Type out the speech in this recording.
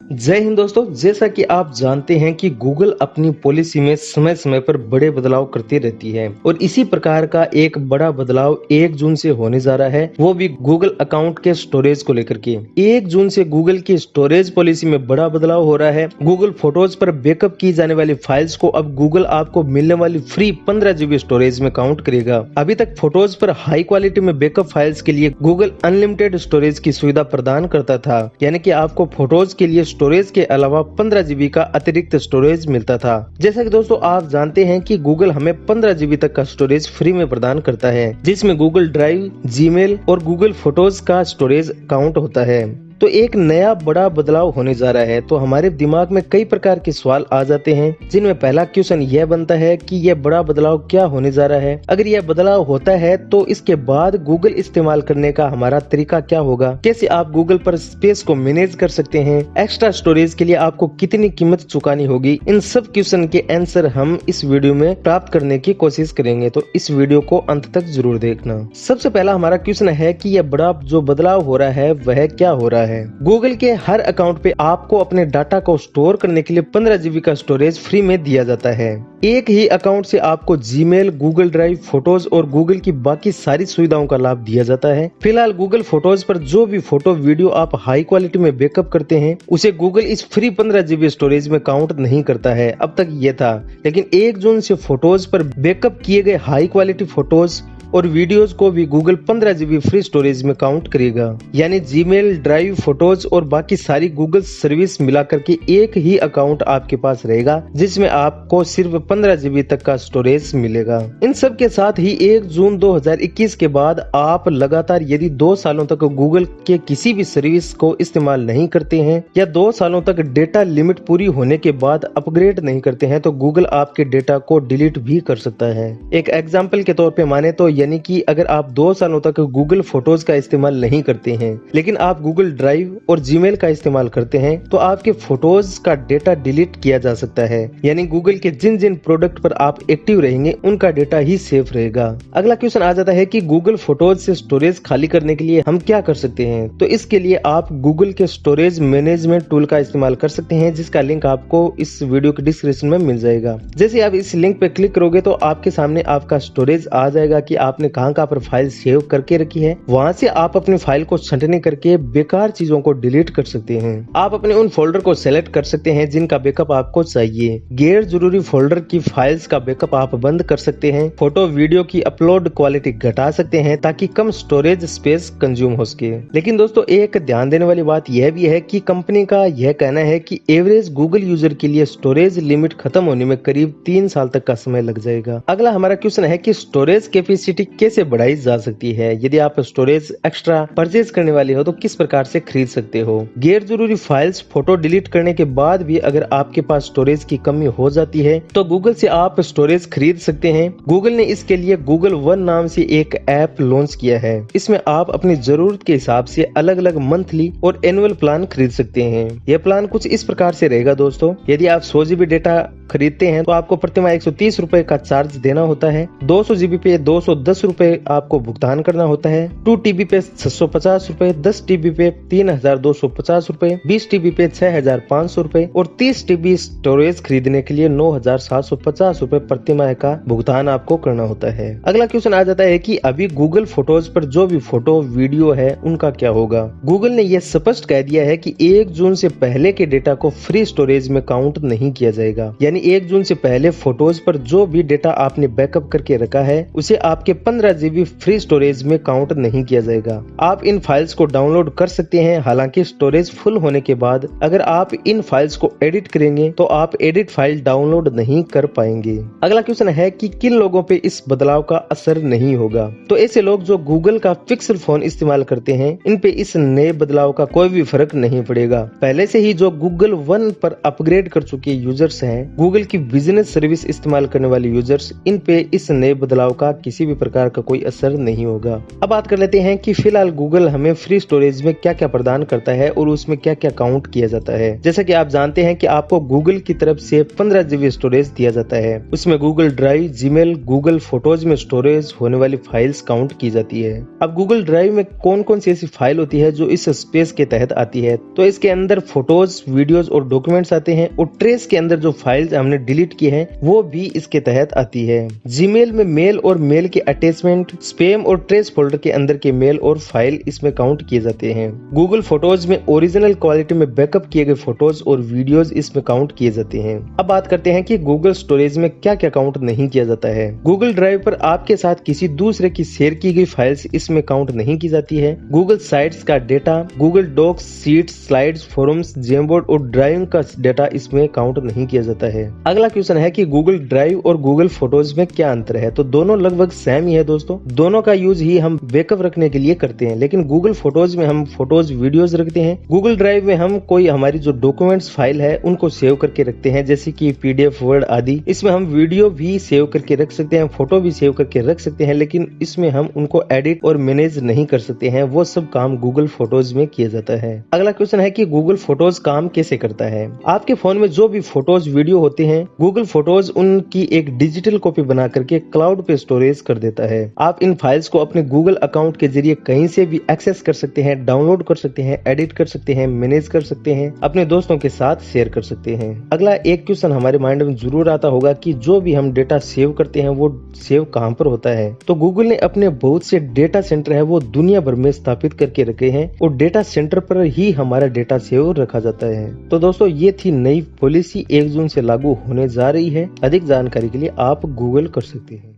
जय हिंद दोस्तों, जैसा कि आप जानते हैं कि गूगल अपनी पॉलिसी में समय समय पर बड़े बदलाव करती रहती है और इसी प्रकार का एक बड़ा बदलाव 1 जून से होने जा रहा है, वो भी गूगल अकाउंट के स्टोरेज को लेकर के। 1 जून से गूगल की स्टोरेज पॉलिसी में बड़ा बदलाव हो रहा है। गूगल फोटोज पर बैकअप की जाने वाली फाइल्स को अब गूगल आपको मिलने वाली फ्री 15 GB स्टोरेज में काउंट करेगा। अभी तक फोटोज पर हाई क्वालिटी में बैकअप फाइल्स के लिए गूगल अनलिमिटेड स्टोरेज की सुविधा प्रदान करता था, यानी कि आपको फोटोज के लिए स्टोरेज के अलावा 15 GB का अतिरिक्त स्टोरेज मिलता था। जैसा कि दोस्तों आप जानते हैं कि गूगल हमें 15 GB तक का स्टोरेज फ्री में प्रदान करता है, जिसमें गूगल ड्राइव, जीमेल और गूगल फोटोज का स्टोरेज काउंट होता है। तो एक नया बड़ा बदलाव होने जा रहा है। तो हमारे दिमाग में कई प्रकार के सवाल आ जाते हैं, जिनमें पहला क्वेश्चन यह बनता है कि यह बड़ा बदलाव क्या होने जा रहा है। अगर यह बदलाव होता है तो इसके बाद गूगल इस्तेमाल करने का हमारा तरीका क्या होगा, कैसे आप गूगल पर स्पेस को मैनेज कर सकते हैं, एक्स्ट्रा स्टोरेज के लिए आपको कितनी कीमत चुकानी होगी। इन सब क्वेश्चन के आंसर हम इस वीडियो में प्राप्त करने की कोशिश करेंगे, तो इस वीडियो को अंत तक जरूर देखना। सबसे पहला हमारा क्वेश्चन है कि यह बड़ा जो बदलाव हो रहा है वह क्या हो रहा है। गूगल के हर अकाउंट पे आपको अपने डाटा को स्टोर करने के लिए 15 GB का स्टोरेज फ्री में दिया जाता है। एक ही अकाउंट से आपको जीमेल, गूगल ड्राइव, फोटोज और गूगल की बाकी सारी सुविधाओं का लाभ दिया जाता है। फिलहाल गूगल फोटोज पर जो भी फोटो वीडियो आप हाई क्वालिटी में बैकअप करते हैं, उसे गूगल इस फ्री 15 GB स्टोरेज में काउंट नहीं करता है। अब तक ये था, लेकिन 1 जून से फोटोज पर बैकअप किए गए हाई क्वालिटी फोटोज और वीडियोस को भी गूगल 15 GB फ्री स्टोरेज में काउंट करेगा। यानी जीमेल, ड्राइव, फोटोज और बाकी सारी गूगल सर्विस मिलाकर के एक ही अकाउंट आपके पास रहेगा, जिसमें आपको सिर्फ 15 GB तक का स्टोरेज मिलेगा। इन सब के साथ ही 1 जून 2021 के बाद आप लगातार यदि 2 सालों तक गूगल के किसी भी सर्विस को इस्तेमाल नहीं करते हैं या 2 सालों तक डेटा लिमिट पूरी होने के बाद अपग्रेड नहीं करते हैं, तो गूगल आपके डेटा को डिलीट भी कर सकता है। एक एग्जाम्पल के तौर पे माने तो यानी कि अगर आप 2 सालों तक गूगल फोटोज का इस्तेमाल नहीं करते हैं, लेकिन आप गूगल ड्राइव और जीमेल का इस्तेमाल करते हैं, तो आपके फोटोज का डेटा डिलीट किया जा सकता है। यानी गूगल के जिन जिन प्रोडक्ट पर आप एक्टिव रहेंगे उनका डेटा ही सेफ रहेगा। अगला क्वेश्चन आ जाता है कि गूगल फोटोज से स्टोरेज खाली करने के लिए हम क्या कर सकते हैं। तो इसके लिए आप गूगल के स्टोरेज मैनेजमेंट टूल का इस्तेमाल कर सकते हैं, जिसका लिंक आपको इस वीडियो के डिस्क्रिप्शन में मिल जाएगा। जैसे आप इस लिंक पे क्लिक करोगे तो आपके सामने आपका स्टोरेज आ जाएगा कि आपने कहां पर फाइल सेव करके रखी है। वहां से आप अपनी फाइल को छंटनी करके बेकार चीजों को डिलीट कर सकते हैं। आप अपने उन फोल्डर को सेलेक्ट कर सकते हैं जिनका बैकअप आपको चाहिए। गैर जरूरी फोल्डर की फाइल्स का बैकअप आप बंद कर सकते हैं। फोटो वीडियो की अपलोड क्वालिटी घटा सकते हैं ताकि कम स्टोरेज स्पेस कंज्यूम हो सके। लेकिन दोस्तों एक ध्यान देने वाली बात यह भी है कि कंपनी का यह कहना है कि एवरेज गूगल यूजर के लिए स्टोरेज लिमिट खत्म होने में करीब 3 साल तक का समय लग जाएगा। अगला हमारा क्वेश्चन है कि स्टोरेज कैपेसिटी कैसे बढ़ाई जा सकती है। यदि आप स्टोरेज एक्स्ट्रा परचेज करने वाले हो तो किस प्रकार से खरीद सकते हो। गैर जरूरी फाइल्स फोटो डिलीट करने के बाद भी अगर आपके पास स्टोरेज की कमी हो जाती है तो गूगल से आप स्टोरेज खरीद सकते हैं। गूगल ने इसके लिए गूगल वन नाम से एक ऐप लॉन्च किया है। इसमें आप अपनी जरूरत के हिसाब से अलग अलग मंथली और एनुअल प्लान खरीद सकते हैं। यह प्लान कुछ इस प्रकार से रहेगा दोस्तों। यदि आप 100 GB डेटा खरीदते हैं तो आपको प्रति माह 130 रुपए का चार्ज देना होता है। 200 GB पे 210 रुपए आपको भुगतान करना होता है। 2 TB पे 650 रुपए, 10 TB पे 3250 रुपए, 20 TB पे 6500 रुपए और 30 TB स्टोरेज खरीदने के लिए 9750 रुपए प्रति माह का भुगतान आपको करना होता है। अगला क्वेश्चन आ जाता है कि अभी गूगल फोटोज पर जो भी फोटो वीडियो है उनका क्या होगा। गूगल ने यह स्पष्ट कह दिया है कि 1 जून से पहले के डेटा को फ्री स्टोरेज में काउंट नहीं किया जाएगा। यानी 1 जून से पहले फोटोज पर जो भी डेटा आपने बैकअप करके रखा है उसे आपके 15 GB फ्री स्टोरेज में काउंट नहीं किया जाएगा। आप इन फाइल्स को डाउनलोड कर सकते हैं। हालांकि स्टोरेज फुल होने के बाद अगर आप इन फाइल्स को एडिट करेंगे तो आप एडिट फाइल डाउनलोड नहीं कर पाएंगे। अगला क्वेश्चन है कि किन लोगों पे इस बदलाव का असर नहीं होगा। तो ऐसे लोग जो गूगल का पिक्सल फोन इस्तेमाल करते हैं, इन पे इस नए बदलाव का कोई भी फर्क नहीं पड़ेगा। पहले से ही जो गूगल वन पर अपग्रेड कर चुके यूजर्स हैं, गूगल की बिजनेस सर्विस इस्तेमाल करने वाले यूजर्स, इन पे इस नए बदलाव का किसी भी प्रकार का कोई असर नहीं होगा। अब बात कर लेते हैं कि फिलहाल गूगल हमें फ्री स्टोरेज में क्या क्या प्रदान करता है और उसमें क्या क्या काउंट किया जाता है। जैसा कि आप जानते हैं कि आपको गूगल की तरफ से 15 GB स्टोरेज दिया जाता है। उसमें Google drive, Gmail, Google photos में स्टोरेज होने वाली फाइल्स काउंट की जाती है। अब गूगल ड्राइव में कौन कौन सी ऐसी फाइल होती है जो इस स्पेस के तहत आती है, तो इसके अंदर फोटोज, वीडियोज और डॉक्यूमेंट्स आते हैं और ट्रेस के अंदर जो फाइल्स हमने डिलीट की है वो भी इसके तहत आती है। जीमेल में मेल और मेल के अटैचमेंट, स्पैम और ट्रेस फोल्डर के अंदर के मेल और फाइल इसमें काउंट किए जाते हैं। गूगल फोटोज में ओरिजिनल क्वालिटी में बैकअप किए गए फोटोज और वीडियोज इसमें काउंट किए जाते हैं। अब बात करते हैं कि गूगल स्टोरेज में क्या क्या काउंट नहीं किया जाता है। गूगल ड्राइव पर आपके साथ किसी दूसरे की शेयर की गई फाइल्स इसमें काउंट नहीं की जाती है। गूगल साइट्स का data, Google Docs, sheets, slides, forums, Jamboard और ड्राइविंग का डेटा इसमें काउंट नहीं किया जाता है। अगला क्वेश्चन है कि गूगल ड्राइव और गूगल फोटोज में क्या अंतर है, तो दोनों लगभग सेम ही है दोस्तों। दोनों का यूज ही हम बैकअप रखने के लिए करते हैं, लेकिन गूगल फोटोज में हम फोटोज, वीडियोज रखते हैं। गूगल ड्राइव में हम कोई हमारी जो डॉक्यूमेंट्स फाइल है उनको सेव करके रखते हैं, जैसे कि PDF, वर्ड आदि। इसमें हम वीडियो भी सेव करके रख सकते हैं, फोटो भी सेव करके रख सकते हैं, लेकिन इसमें हम उनको एडिट और मैनेज नहीं कर सकते हैं। वो सब काम गूगल फोटोज में किया जाता है। अगला क्वेश्चन है कि गूगल फोटोज काम कैसे करता है। आपके फोन में जो भी फोटोज, वीडियो होते हैं, गूगल फोटोज उनकी एक डिजिटल कॉपी बना करके क्लाउड पे स्टोरेज कर देता है। आप इन फाइल्स को अपने गूगल अकाउंट के जरिए कहीं से भी एक्सेस कर सकते हैं, डाउनलोड कर सकते हैं, एडिट कर सकते हैं, मैनेज कर सकते हैं, अपने दोस्तों के साथ शेयर कर सकते हैं। अगला एक क्वेश्चन हमारे माइंड में जरूर आता होगा कि जो भी हम डेटा सेव करते हैं वो सेव कहाँ पर होता है। तो गूगल ने अपने बहुत से डेटा सेंटर है वो दुनिया भर में स्थापित करके रखे हैं और डेटा सेंटर पर ही हमारा डेटा सेव रखा जाता है। तो दोस्तों ये थी नई पॉलिसी 1 जून से लागू होने जा रही है। अधिक जानकारी के लिए आप गूगल कर सकते हैं।